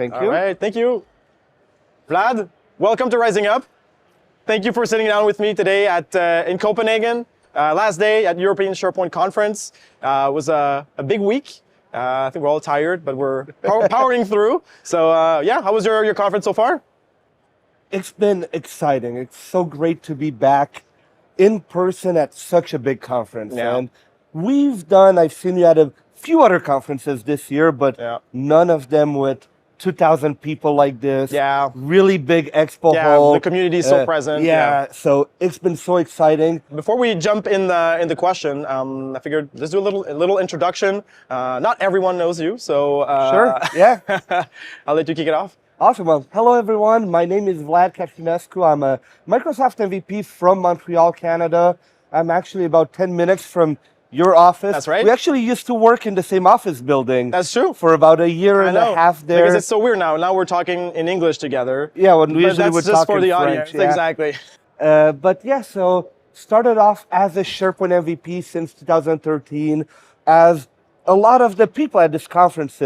Thank you. All right, thank you. Vlad, welcome to Rising Up. Thank you for sitting down with me today in Copenhagen. Last day at European SharePoint Conference. It was a big week. I think we're all tired, but we're powering through. So yeah, how was your conference so far? It's been exciting. It's so great to be back in person at such a big conference. Yeah. And I've seen you at a few other conferences this year, but none of them with 2,000 people like this. Yeah. Really big expo hall. The community is so present. Yeah, so it's been so exciting. Before we jump in the question, I figured let's do a little introduction. Not everyone knows you, so Sure, yeah. I'll let you kick it off. Awesome. Well, hello everyone. My name is Vlad Catrinescu. I'm a Microsoft MVP from Montreal, Canada. I'm actually about 10 minutes from your office. That's right. We actually used to work in the same office building. That's true. For about a year and a half there. Because it's so weird now. Now we're talking in English together. Yeah, when we usually would talk for in the French. audience. Yeah. Exactly. But yeah, so started off as a SharePoint MVP since 2013, as a lot of the people at this conference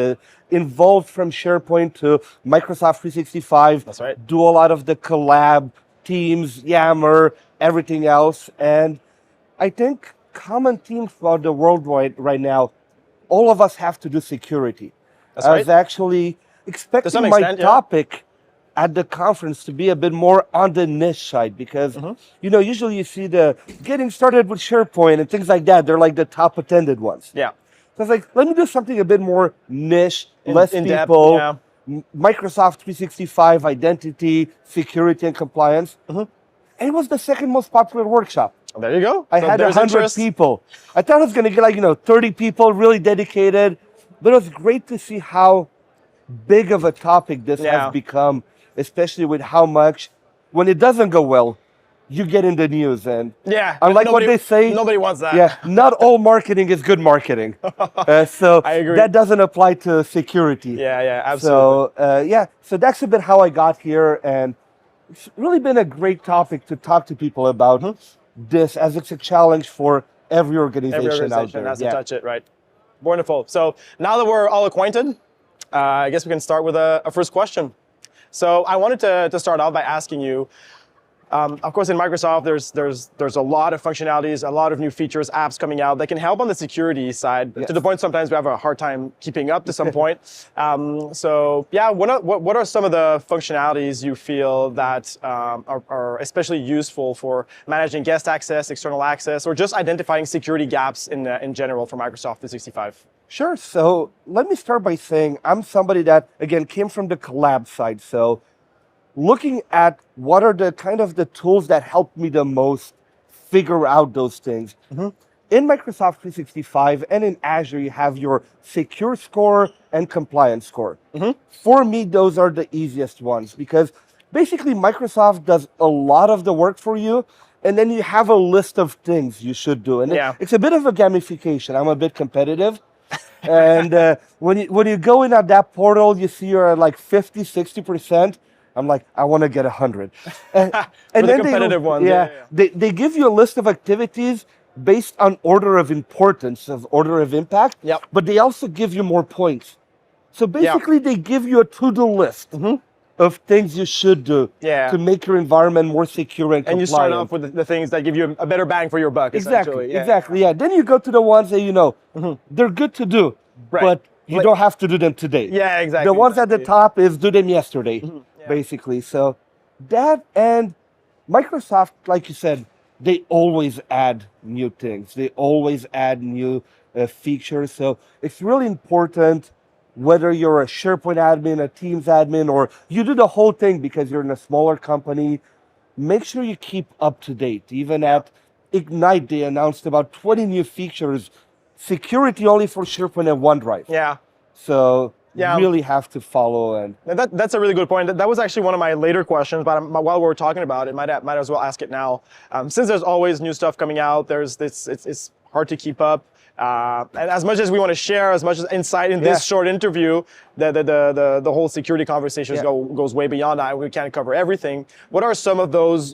involved from SharePoint to Microsoft 365. That's right. Do a lot of the collab, Teams, Yammer, everything else. And I think common theme throughout the world right now, all of us have to do security. That's I right. was actually expecting my topic at the conference to be a bit more on the niche side because, usually you see the getting started with SharePoint and things like that. They're like the top attended ones. Yeah. So I was like, let me do something a bit more niche, less in people, depth, Microsoft 365, identity, security, and compliance. And it was the second most popular workshop. There you go. I had 100 people. I thought it was going to get 30 people, really dedicated. But it was great to see how big of a topic this has become, especially with how much, when it doesn't go well, you get in the news. And unlike what they say, nobody wants that. Yeah, not all marketing is good marketing. So I agree. that doesn't apply to security. Yeah, absolutely. So so that's a bit how I got here, and it's really been a great topic to talk to people about this, as it's a challenge for every organization out there. Has to touch it, right? Wonderful. So now that we're all acquainted, I guess we can start with a first question. So I wanted to start off by asking you, of course, in Microsoft, there's a lot of functionalities, a lot of new features, apps coming out that can help on the security side. To the point sometimes we have a hard time keeping up to some point. So yeah, what are some of the functionalities you feel that are especially useful for managing guest access, external access, or just identifying security gaps in general for Microsoft 365? Sure. So let me start by saying I'm somebody that, again, came from the collab side. So looking at what are the kind of the tools that help me the most figure out those things. In Microsoft 365 and in Azure, you have your secure score and compliance score. For me, those are the easiest ones because basically Microsoft does a lot of the work for you, and then you have a list of things you should do. And it's a bit of a gamification. I'm a bit competitive. And when you go in at that portal, you see you're at like 50, 60%. I'm like, I want to get 100. And then the competitive ones. They give you a list of activities based on order of importance, of order of impact, but they also give you more points. So basically, they give you a to-do list of things you should do to make your environment more secure and compliant. And you start off with the things that give you a better bang for your buck, Exactly. Then you go to the ones that they're good to do, but you don't have to do them today. Yeah, exactly. The ones at the top is do them yesterday, basically. So that, and Microsoft, like you said, they always add new things. They always add new features. So it's really important whether you're a SharePoint admin, a Teams admin, or you do the whole thing because you're in a smaller company, make sure you keep up to date. Even at Ignite, they announced about 20 new features, security only for SharePoint and OneDrive. Yeah. So really have to follow. And that's a really good point. That was actually one of my later questions, but while we were talking about it, might as well ask it now. Since there's always new stuff coming out, it's hard to keep up. And as much as we want to share as much as insight in this short interview, the whole security conversations goes way beyond that. We can't cover everything. What are some of those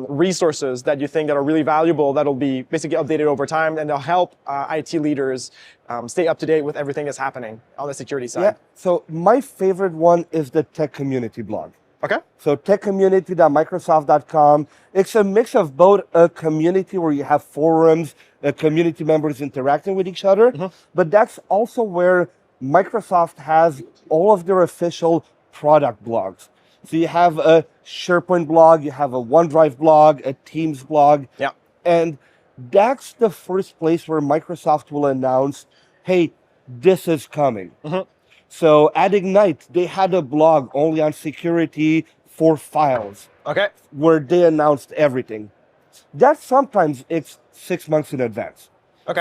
resources that you think that are really valuable that'll be basically updated over time and they'll help IT leaders stay up to date with everything that's happening on the security side? Yeah. So my favorite one is the tech community blog. Okay. So techcommunity.microsoft.com. It's a mix of both a community where you have forums, community members interacting with each other, but that's also where Microsoft has all of their official product blogs. So you have a SharePoint blog, you have a OneDrive blog, a Teams blog, and that's the first place where Microsoft will announce, hey, this is coming. So at Ignite, they had a blog only on security for files, where they announced everything. That sometimes it's 6 months in advance.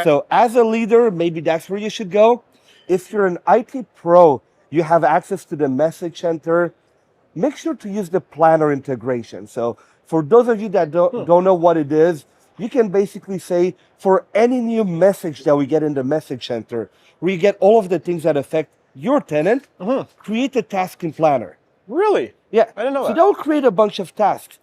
So as a leader, maybe that's where you should go. If you're an IT pro, you have access to the message center. Make sure to use the planner integration. So for those of you that don't know what it is, you can basically say for any new message that we get in the message center, we get all of the things that affect your tenant, create a task in Planner. Really? Yeah. I didn't know that. So they'll create a bunch of tasks.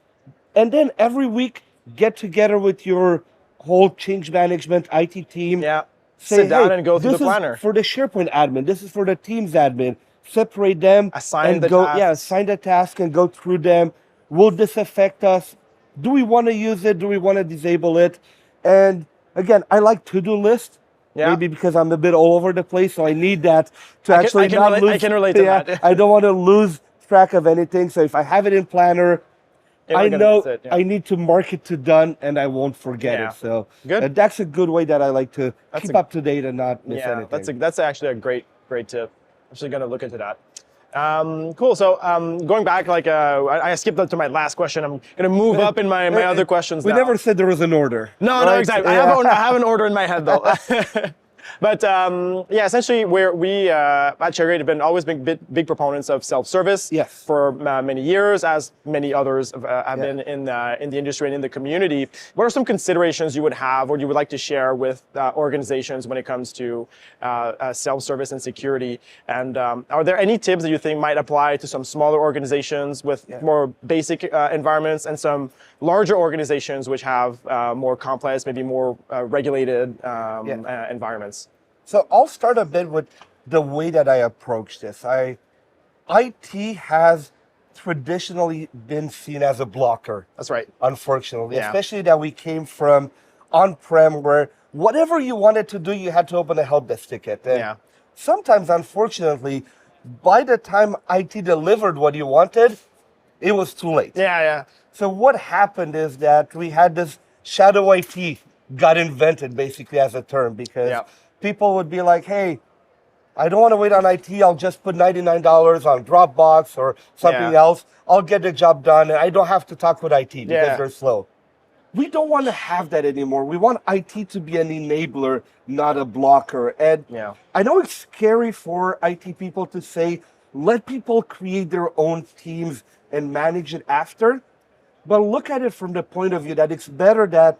And then every week, get together with your whole change management IT team. Yeah. Say, sit down hey, and go through the this Planner. is for the SharePoint admin. This is for the Teams admin. Separate them. Assign and the go. tasks. Yeah, assign the task and go through them. Will this affect us? Do we want to use it? Do we want to disable it? And again, I like to-do lists. Maybe because I'm a bit all over the place, so I need that to I can relate to that. I don't want to lose track of anything. So if I have it in Planner, I know I need to mark it to done, and I won't forget it. So that's a good way that I like to keep up to date and not miss anything. That's actually a great tip. I'm actually going to look into that. Cool. So going back, I skipped up to my last question. I'm going to move up in my other questions. We never said there was an order. No, exactly. I have an order in my head though. But essentially, we at ShareGate have always been big proponents of self-service for many years, as many others have been in the industry and in the community. What are some considerations you would have, or you would like to share with organizations when it comes to self-service and security? And are there any tips that you think might apply to some smaller organizations with more basic environments, and some larger organizations which have more complex, maybe more regulated environments? So I'll start a bit with the way that I approach this. IT has traditionally been seen as a blocker. That's right. Unfortunately, especially that we came from on-prem where whatever you wanted to do, you had to open a help desk ticket. And sometimes, unfortunately, by the time IT delivered what you wanted, it was too late. So what happened is that we had this shadow IT got invented basically as a term, because people would be like, hey, I don't want to wait on IT. I'll just put $99 on Dropbox or something else. I'll get the job done, and I don't have to talk with IT because they're slow. We don't want to have that anymore. We want IT to be an enabler, not a blocker. And I know it's scary for IT people to say, let people create their own teams and manage it after. But look at it from the point of view that it's better that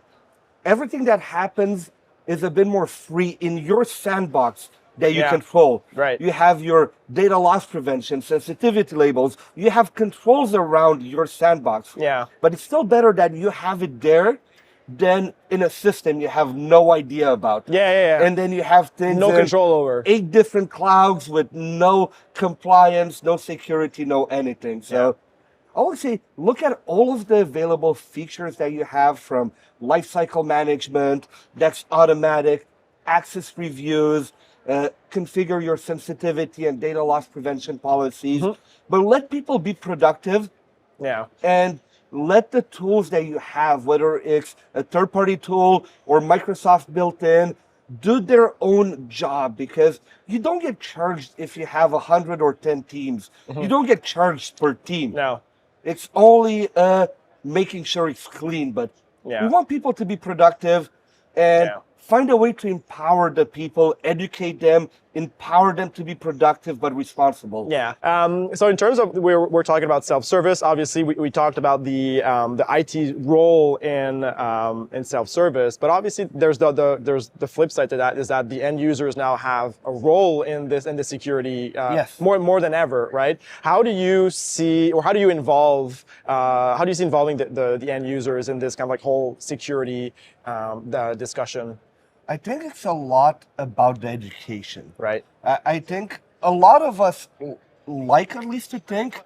everything that happens is a bit more free in your sandbox that you control. You have your data loss prevention, sensitivity labels. You have controls around your sandbox. But it's still better that you have it there than in a system you have no idea about. And then you have things no control over 8 different clouds with no compliance, no security, no anything. So I would say look at all of the available features that you have, from lifecycle management, that's automatic, access reviews, configure your sensitivity and data loss prevention policies. But let people be productive. And let the tools that you have, whether it's a third-party tool or Microsoft built-in, do their own job, because you don't get charged if you have 100 or 10 teams. You don't get charged per team. It's only making sure it's clean, but we want people to be productive and find a way to empower the people, educate them, empower them to be productive but responsible. Yeah. So in terms of we're talking about self-service, obviously we talked about the IT role in self-service, but obviously there's the flip side to that is that the end users now have a role in the security Yes. more than ever, right? How do you see involving the end users in this kind of like whole security the discussion? I think it's a lot about the education. Right. I think a lot of us like at least to think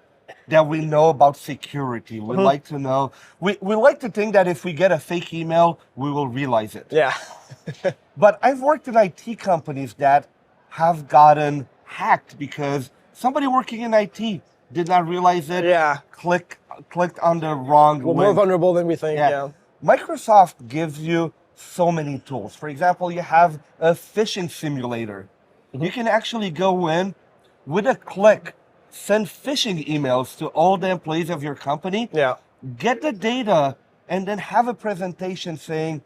that we know about security. We like to know, we like to think that if we get a fake email, we will realize it. Yeah. But I've worked in IT companies that have gotten hacked because somebody working in IT did not realize it. Yeah. Clicked on the wrong We're link. more vulnerable than we think. Yeah. Microsoft gives you so many tools. For example, you have a phishing simulator. You can actually go in with a click, send phishing emails to all the employees of your company, Yeah. get the data, and then have a presentation saying,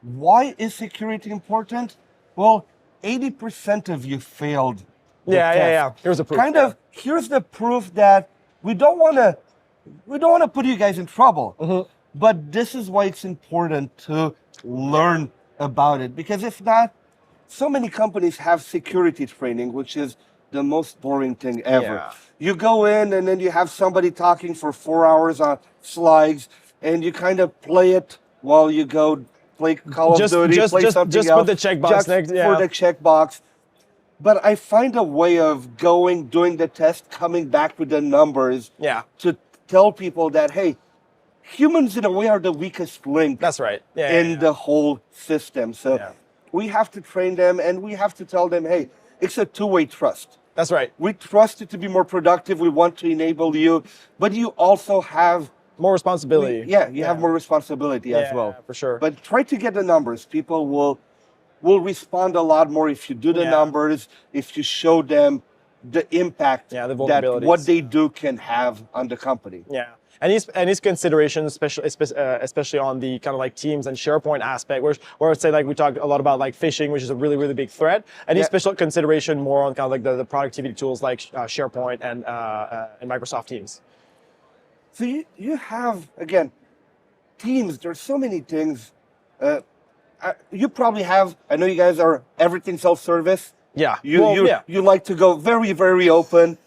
why is security important? Well, 80% of you failed the test. Here's the proof. Here's the proof that we don't want to put you guys in trouble. But this is why it's important to learn about it, because if not, so many companies have security training, which is the most boring thing ever. Yeah. You go in and then you have somebody talking for 4 hours on slides, and you kind of play it while you go play Call of Duty, play something else. Just put the checkbox next. Yeah. For the checkbox. But I find a way of doing the test, coming back with the numbers to tell people that, hey, humans in a way are the weakest link That's right. in the whole system. So we have to train them, and we have to tell them, hey, it's a two-way trust. That's right. We trust you to be more productive. We want to enable you, but you also have more responsibility. You have more responsibility as well. For sure. But try to get the numbers. People will respond a lot more if you do the numbers, if you show them the impact the that vulnerabilities. what they do can have on the company. Yeah. And his considerations, especially on the kind of like Teams and SharePoint aspect, where I'd say like we talk a lot about like phishing, which is a really, really big threat. And his special consideration more on kind of like the productivity tools like SharePoint and Microsoft Teams. So you have, again, Teams, there's so many things. You probably have, I know you guys are everything self-service. Yeah. You like to go very, very open.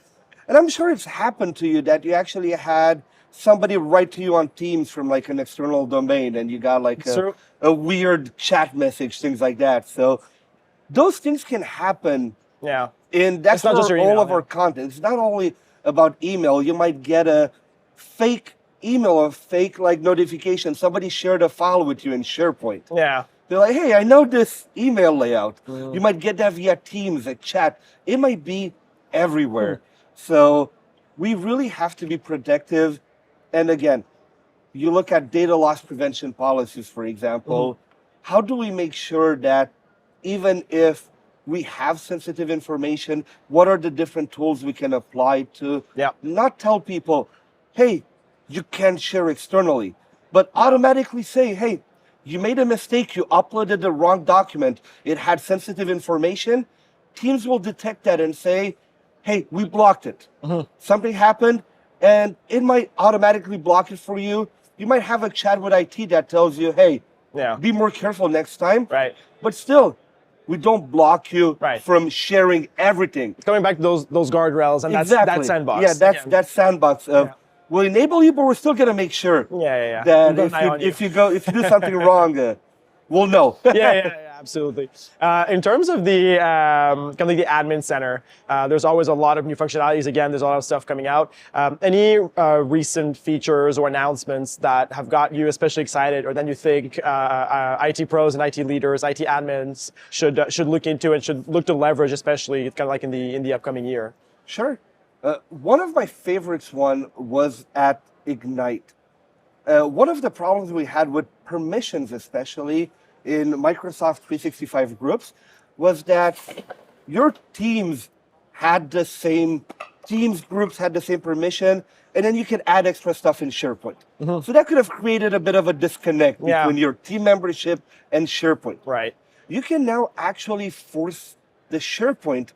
And I'm sure it's happened to you that you actually had somebody write to you on Teams from like an external domain, and you got like a weird chat message, things like that. So those things can happen. Yeah. And that's not just your email, all of our content. It's not only about email. You might get a fake email or fake like notification. Somebody shared a file with you in SharePoint. Yeah. They're like, hey, I know this email layout. You might get that via Teams, a chat. It might be everywhere. So we really have to be protective. And again, you look at data loss prevention policies, for example. How do we make sure that even if we have sensitive information, what are the different tools we can apply to not tell people, hey, you can't share externally, but automatically say, hey, you made a mistake, you uploaded the wrong document, it had sensitive information. Teams will detect that and say, hey, we blocked it. Something happened, and it might automatically block it for you. You might have a chat with IT that tells you, hey, be more careful next time. Right. But still, we don't block you from sharing everything. Coming back to those guardrails and that sandbox. Yeah, that sandbox of we'll enable you, but we're still gonna make sure that if you do something wrong, we'll know. Absolutely. In terms of the kind of like the admin center, there's always a lot of new functionalities. Again, there's a lot of stuff coming out. Any recent features or announcements that have got you especially excited, or then you think IT pros and IT leaders, IT admins should look into and should look to leverage, especially kind of like in the upcoming year? Sure. One of my favorites was at Ignite. One of the problems we had with permissions, especially in Microsoft 365 groups, was that your teams groups had the same permission, and then you could add extra stuff in SharePoint. So that could have created a bit of a disconnect between your team membership and SharePoint. Right. You can now actually force the SharePoint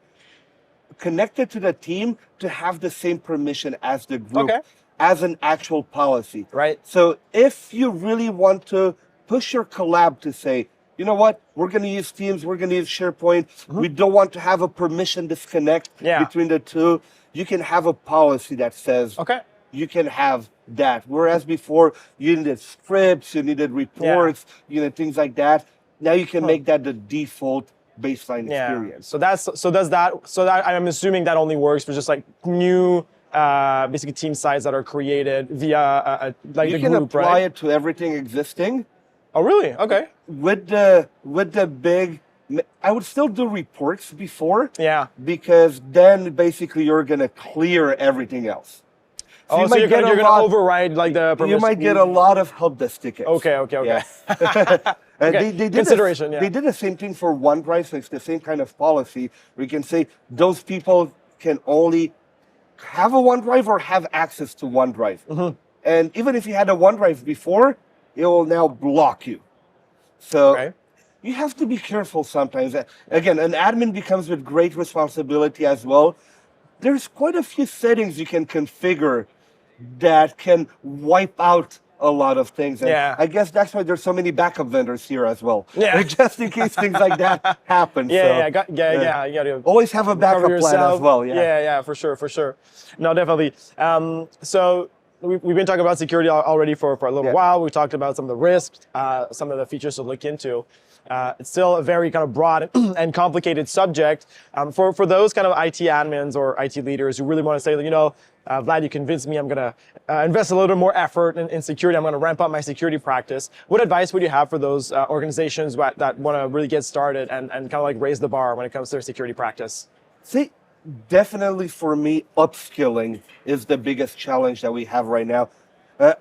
connected to the team to have the same permission as the group, Okay. as an actual policy. Right. So if you really want to push your collab to say, you know what, we're going to use Teams, we're going to use SharePoint, we don't want to have a permission disconnect Yeah. between the two, you can have a policy that says Okay. you can have that. Whereas before, you needed scripts, you needed reports, you know, things like that. Now you can make that the default baseline experience. So I'm assuming that only works for just like new basically team sites that are created via like You the can group, apply right? it to everything existing. Oh, really? Okay. With the big, I would still do reports before, Yeah. because then basically you're gonna clear everything else. So, you might you're get gonna a lot- override like the permission. You might get a lot of help desk tickets. Okay. Yeah. Okay, They did consideration, yeah. They did the same thing for OneDrive, so it's the same kind of policy. We can say those people can only have a OneDrive or have access to OneDrive. And even if you had a OneDrive before, it will now block you. So Okay. you have to be careful sometimes. Again, an admin becomes with great responsibility as well. There's quite a few settings you can configure that can wipe out a lot of things. And Yeah. I guess that's why there's so many backup vendors here as well. Yeah. Just in case things like that happen. Yeah, So, yeah. You gotta always have a backup cover plan yourself. as well. Yeah. Yeah, for sure. No, definitely. So we've been talking about security already for a little Yeah. while. We talked about some of the risks, some of the features to look into. It's still a very kind of broad and complicated subject. For those kind of IT admins or IT leaders who really want to say, you know, Vlad, you convinced me, I'm going to invest a little bit more effort in security. I'm going to ramp up my security practice. What advice would you have for those organizations that want to really get started and kind of like raise the bar when it comes to their security practice? See, definitely for me, upskilling is the biggest challenge that we have right now.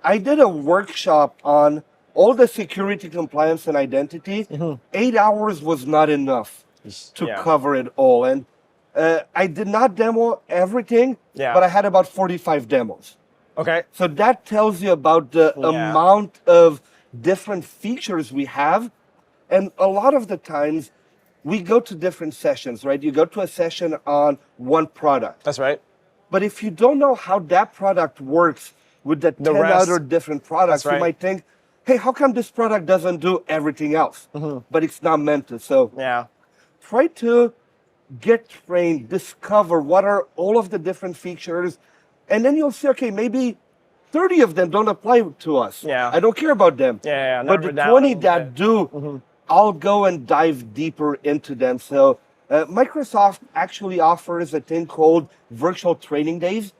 I did a workshop on all the security, compliance, and identity. 8 hours was not enough to Yeah. cover it all. And I did not demo everything, Yeah. but I had about 45 demos. Okay. So that tells you about the Yeah. amount of different features we have. And a lot of the times, we go to different sessions, right? You go to a session on one product. That's right. But if you don't know how that product works with the 10 rest. other different products, That's right. you might think, hey, how come this product doesn't do everything else? But it's not meant to. So Yeah. try to get trained, discover what are all of the different features, and then you'll see, okay, maybe 30 of them don't apply to us. Yeah. I don't care about them. Yeah. But the narrow it down 20 a little that bit. do, I'll go and dive deeper into them. So Microsoft actually offers a thing called virtual training days.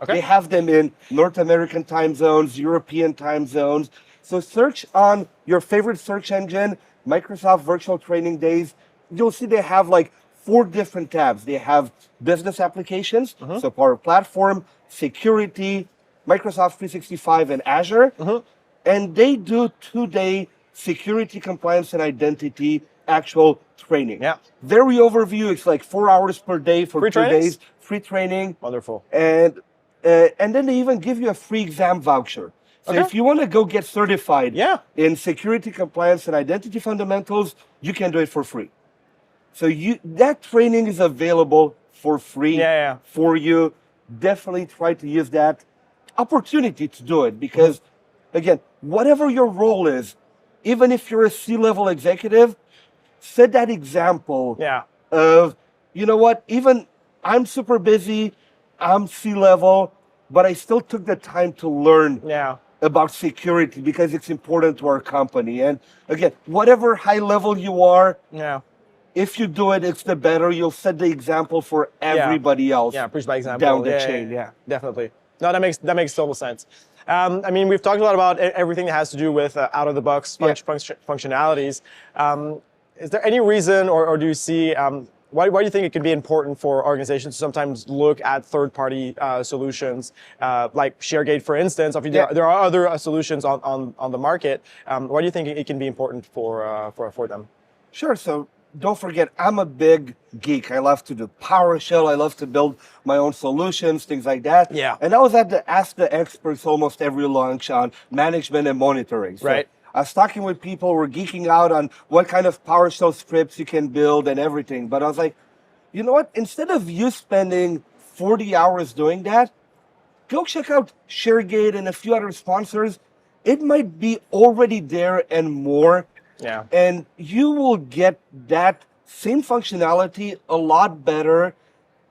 Okay. They have them in North American time zones, European time zones. So search on your favorite search engine, Microsoft Virtual Training Days. You'll see they have like 4 different tabs. They have business applications, so Power Platform, security, Microsoft 365, and Azure. And they do 2-day security, compliance, and identity actual training. Yeah. Very overview. It's like 4 hours per day for Free 2 trainings? days. Free training. Wonderful. And then they even give you a free exam voucher. So Okay. if you want to go get certified Yeah. in security, compliance, and identity fundamentals, you can do it for free. So that training is available for free Yeah. for you. Definitely try to use that opportunity to do it because, again, whatever your role is, even if you're a C-level executive, set that example Yeah. of, you know what, even I'm super busy, I'm C-level, but I still took the time to learn Yeah. about security because it's important to our company. And again, whatever high level you are, Yeah. if you do it, it's the better. You'll set the example for everybody else. Yeah, preach by example. Down the chain, yeah. Definitely. No, that makes total sense. I mean, we've talked a lot about everything that has to do with out-of-the-box functionalities. Is there any reason, or do you see, why do you think it could be important for organizations to sometimes look at third-party solutions, like ShareGate, for instance? There are other solutions on the market. Why do you think it can be important for them? Sure. So don't forget, I'm a big geek. I love to do PowerShell. I love to build my own solutions, things like that. Yeah. And I was at the Ask the Experts almost every launch on management and monitoring. So Right. I was talking with people who were geeking out on what kind of PowerShell scripts you can build and everything. But I was like, you know what? Instead of you spending 40 hours doing that, go check out ShareGate and a few other sponsors. It might be already there and more. Yeah. And you will get that same functionality a lot better.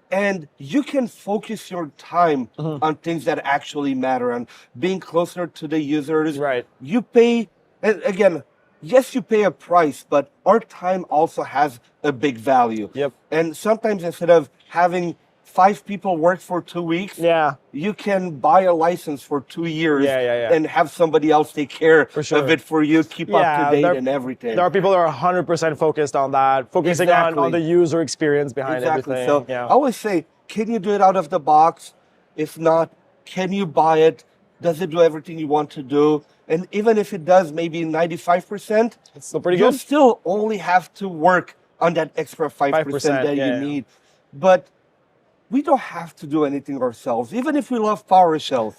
And you can focus your time on things that actually matter and being closer to the users. Right. You pay, and again, yes, you pay a price, but our time also has a big value. Yep. And sometimes instead of having 5 people work for 2 weeks, Yeah. you can buy a license for 2 years Yeah. and have somebody else take care sure. of it for you, keep up to date and everything. There are people that are 100% focused on that, focusing on the user experience behind everything. So I always say, can you do it out of the box? If not, can you buy it? Does it do everything you want to do? And even if it does maybe 95%, It's still pretty you'll good. still only have to work on that extra 5% that you need. But we don't have to do anything ourselves. Even if we love PowerShell,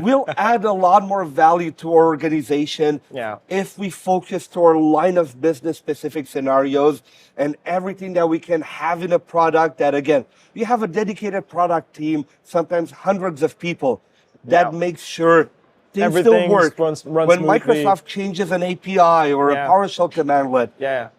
we'll add a lot more value to our organization if we focus to our line of business specific scenarios and everything that we can have in a product that, again, you have a dedicated product team, sometimes hundreds of people that makes sure things everything still work. Runs when smoothly. Microsoft changes an API or a PowerShell commandlet,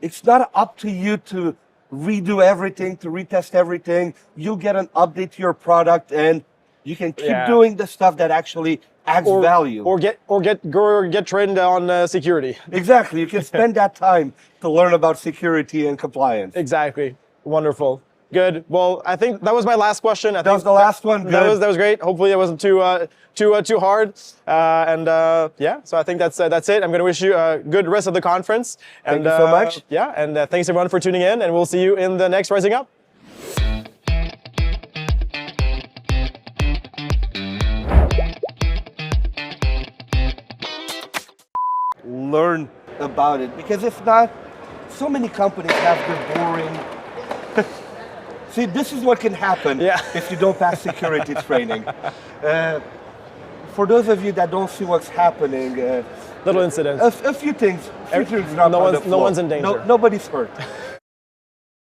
it's not up to you to redo everything, to retest everything. You'll get an update to your product and you can keep doing the stuff that actually adds value. Or get trained on security. Exactly. You can spend that time to learn about security and compliance. Exactly. Wonderful. Good. Well, I think that was my last question. That was the last one. Good. That was great. Hopefully, it wasn't too hard. So I think that's it. I'm going to wish you a good rest of the conference. Thank you so much. And thanks everyone for tuning in. And we'll see you in the next Rising Up. Learn about it, because if not, so many companies have the boring. See, this is what can happen if you don't pass security training. For those of you that don't see what's happening, little incidents. A few things. No one's in danger. Nobody's hurt.